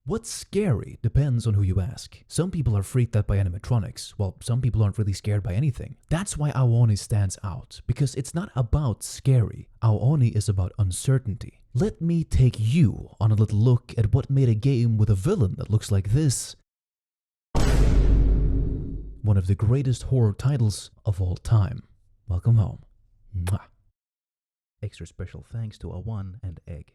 What's scary depends on who you ask. Some people are freaked out by animatronics, while some people aren't really scared by anything. That's why Ao Oni stands out, because it's not about scary. Ao Oni is about uncertainty. Let me take you on a little look at what made a game with a villain that looks like this one of the greatest horror titles of all time. Welcome home. Mwah. Extra special thanks to A1 and Egg.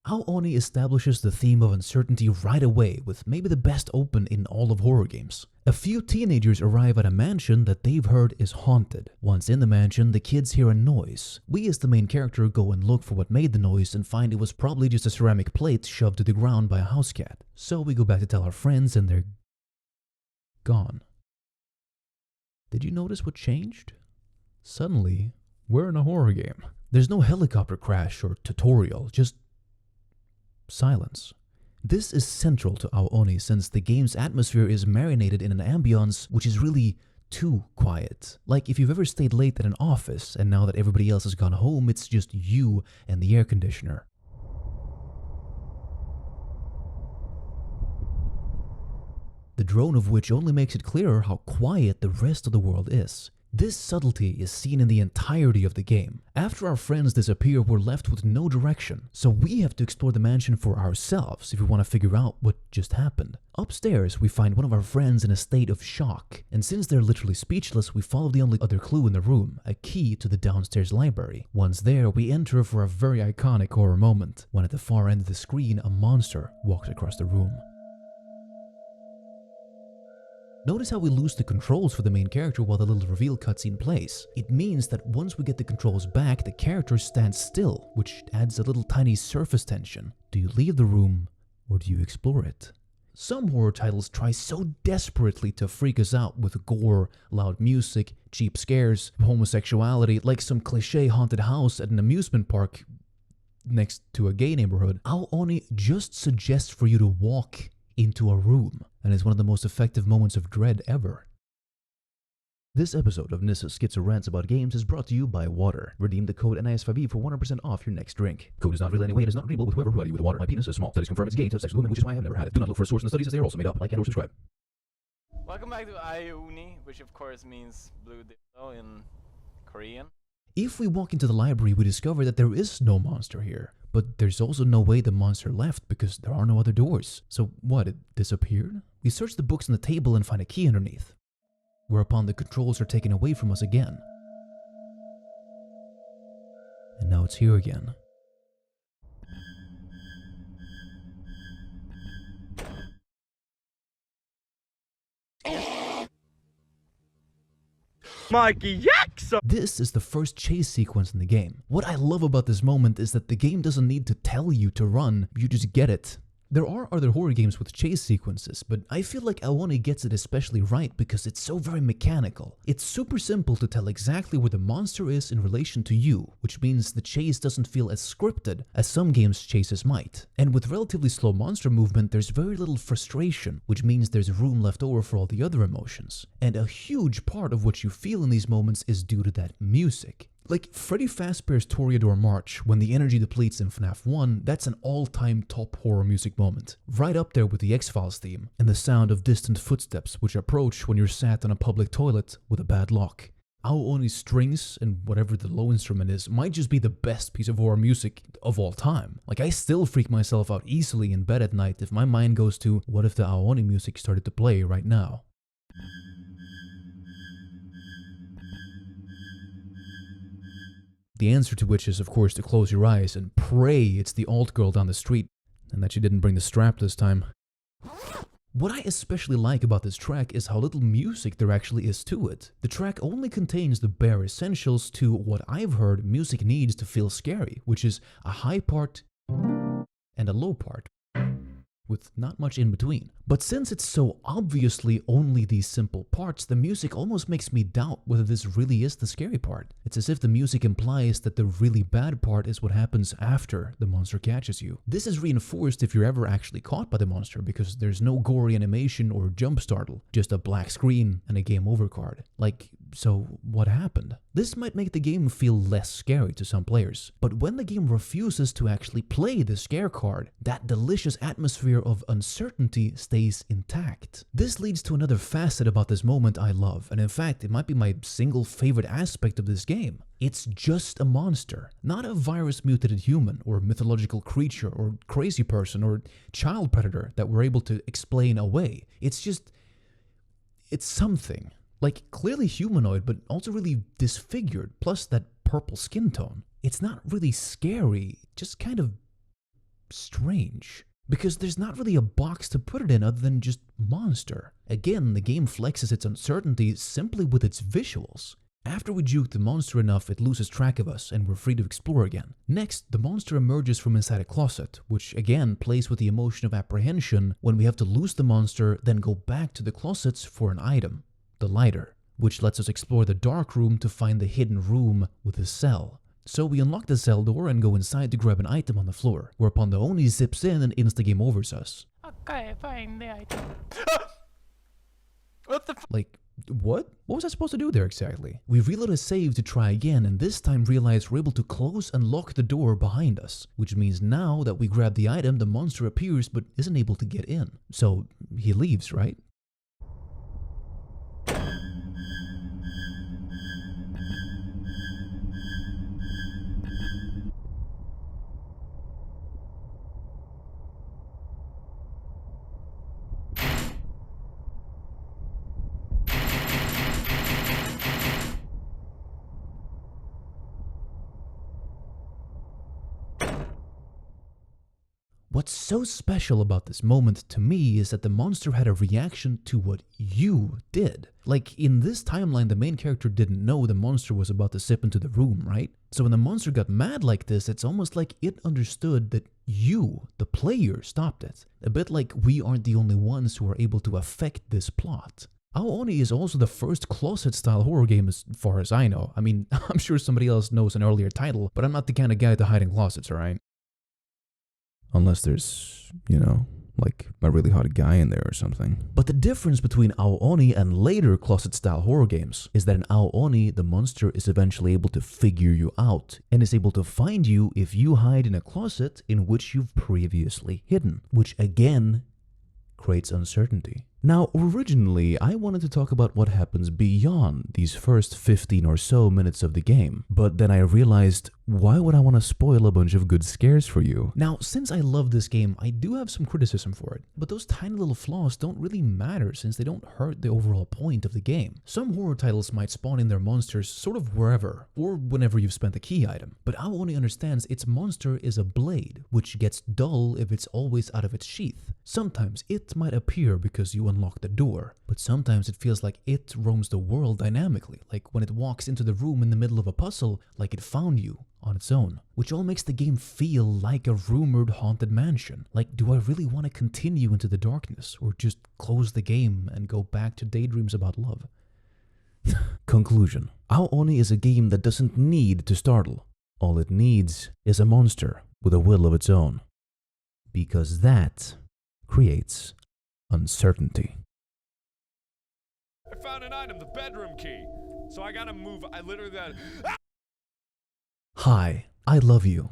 Ao Oni establishes the theme of uncertainty right away with maybe the best open in all of horror games. A few teenagers arrive at a mansion that they've heard is haunted. Once in the mansion, the kids hear a noise. We as the main character go and look for what made the noise and find it was probably just a ceramic plate shoved to the ground by a house cat. So we go back to tell our friends and they're gone. Did you notice what changed? Suddenly, we're in a horror game. There's no helicopter crash or tutorial, just silence. This is central to Ao Oni since the game's atmosphere is marinated in an ambience which is really too quiet. Like if you've ever stayed late at an office and now that everybody else has gone home, it's just you and the air conditioner. The drone of which only makes it clearer how quiet the rest of the world is. This subtlety is seen in the entirety of the game. After our friends disappear, we're left with no direction, so we have to explore the mansion for ourselves if we want to figure out what just happened. Upstairs, we find one of our friends in a state of shock, and since they're literally speechless, we follow the only other clue in the room, a key to the downstairs library. Once there, we enter for a very iconic horror moment, when at the far end of the screen, a monster walks across the room. Notice how we lose the controls for the main character while the little reveal cutscene plays. It means that once we get the controls back, the character stands still, which adds a little tiny surface tension. Do you leave the room or do you explore it? Some horror titles try so desperately to freak us out with gore, loud music, cheap scares, homosexuality, like some cliche haunted house at an amusement park next to a gay neighborhood. Ao Oni just suggests for you to walk into a room, and is one of the most effective moments of dread ever. This episode of Nisse Schizo Rants About Games is brought to you by water. Redeem the code NIS5E for 100% off your next drink. Code is not real anyway, it is not readable with whoever provided you with water. My penis is small. Studies confirm it's gay to have sex with women, which is why I have never had it. Do not look for a source in the studies as they are also made up. Like and or subscribe. Welcome back to Ao Oni, which of course means blue dildo in Korean. If we walk into the library, we discover that there is no monster here. But there's also no way the monster left because there are no other doors. So what, it disappeared? We search the books on the table and find a key underneath, whereupon the controls are taken away from us again. And now it's here again. Mikey Jackson! This is the first chase sequence in the game. What I love about this moment is that the game doesn't need to tell you to run, you just get it. There are other horror games with chase sequences, but I feel like Ao Oni gets it especially right because it's so very mechanical. It's super simple to tell exactly where the monster is in relation to you, which means the chase doesn't feel as scripted as some games' chases might. And with relatively slow monster movement, there's very little frustration, which means there's room left over for all the other emotions. And a huge part of what you feel in these moments is due to that music. Like Freddy Fazbear's Toreador March, when the energy depletes in FNAF 1, that's an all-time top horror music moment. Right up there with the X-Files theme, and the sound of distant footsteps which approach when you're sat on a public toilet with a bad lock. Ao Oni's strings, and whatever the low instrument is, might just be the best piece of horror music of all time. Like I still freak myself out easily in bed at night if my mind goes to, what if the Ao Oni music started to play right now? The answer to which is, of course, to close your eyes and pray it's the alt girl down the street, and that she didn't bring the strap this time. What I especially like about this track is how little music there actually is to it. The track only contains the bare essentials to what I've heard music needs to feel scary, which is a high part and a low part, with not much in between. But since it's so obviously only these simple parts, the music almost makes me doubt whether this really is the scary part. It's as if the music implies that the really bad part is what happens after the monster catches you. This is reinforced if you're ever actually caught by the monster, because there's no gory animation or jump startle, just a black screen and a game over card. Like, So what happened? This might make the game feel less scary to some players, but when the game refuses to actually play the scare card, that delicious atmosphere of uncertainty stays intact. This leads to another facet about this moment I love, and in fact it might be my single favorite aspect of this game. It's just a monster, not a virus-mutated human or mythological creature or crazy person or child predator that we're able to explain away. It's something. Like, clearly humanoid, but also really disfigured, plus that purple skin tone. It's not really scary, just kind of strange. Because there's not really a box to put it in other than just monster. Again, the game flexes its uncertainty simply with its visuals. After we juke the monster enough, it loses track of us and we're free to explore again. Next, the monster emerges from inside a closet, which again plays with the emotion of apprehension when we have to lose the monster, then go back to the closets for an item. The lighter, which lets us explore the dark room to find the hidden room with a cell. So we unlock the cell door and go inside to grab an item on the floor, whereupon the Oni zips in and insta-game overs us. Okay, find the item. What the f— Like, what? What was I supposed to do there exactly? We reload a save to try again and this time realize we're able to close and lock the door behind us, which means now that we grab the item, the monster appears but isn't able to get in. So he leaves, right? What's so special about this moment to me is that the monster had a reaction to what you did. Like, in this timeline, the main character didn't know the monster was about to sip into the room, right? So when the monster got mad like this, it's almost like it understood that you, the player, stopped it. A bit like we aren't the only ones who are able to affect this plot. Ao Oni is also the first closet-style horror game as far as I know. I mean, I'm sure somebody else knows an earlier title, but I'm not the kind of guy to hide in closets, alright? Unless there's, you know, like a really hot guy in there or something. But the difference between Ao Oni and later closet-style horror games is that in Ao Oni, the monster is eventually able to figure you out and is able to find you if you hide in a closet in which you've previously hidden, which again creates uncertainty. Now, originally, I wanted to talk about what happens beyond these first 15 or so minutes of the game, but then I realized, why would I want to spoil a bunch of good scares for you? Now, since I love this game, I do have some criticism for it, but those tiny little flaws don't really matter since they don't hurt the overall point of the game. Some horror titles might spawn in their monsters sort of wherever, or whenever you've spent a key item, but Ao Oni understands its monster is a blade, which gets dull if it's always out of its sheath. Sometimes it might appear because you unlock the door, but sometimes it feels like it roams the world dynamically, like when it walks into the room in the middle of a puzzle, like it found you on its own, which all makes the game feel like a rumored haunted mansion. Like, do I really want to continue into the darkness, or just close the game and go back to daydreams about love? Conclusion. Ao Oni is a game that doesn't need to startle. All it needs is a monster with a will of its own. Because that creates uncertainty. I found an item, the bedroom key. So I gotta move. I literally got. Hi, I love you.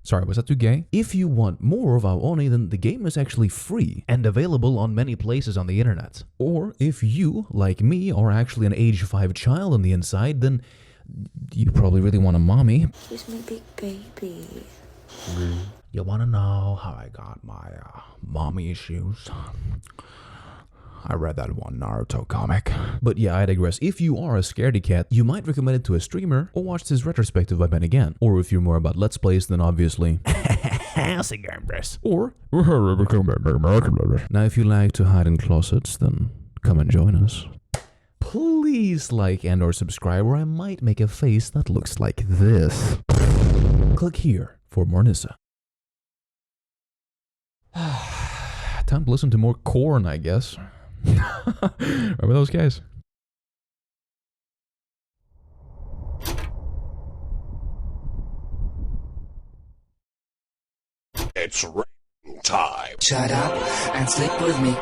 Sorry, was that too gay? If you want more of Ao Oni, then the game is actually free and available on many places on the internet. Or if you, like me, are actually an age 5 child on the inside, then you probably really want a mommy. Kiss me, big baby. You wanna know how I got my mommy issues? I read that one Naruto comic. But yeah, I digress. If you are a scaredy cat, you might recommend it to a streamer or watch this retrospective by Ben again. Or if you're more about Let's Plays, then obviously or now if you like to hide in closets, then come and join us. Please like and or subscribe, or I might make a face that looks like this. Click here for more Nisse. Time to listen to more corn, I guess. Remember those guys? It's time. Shut up and sleep with me.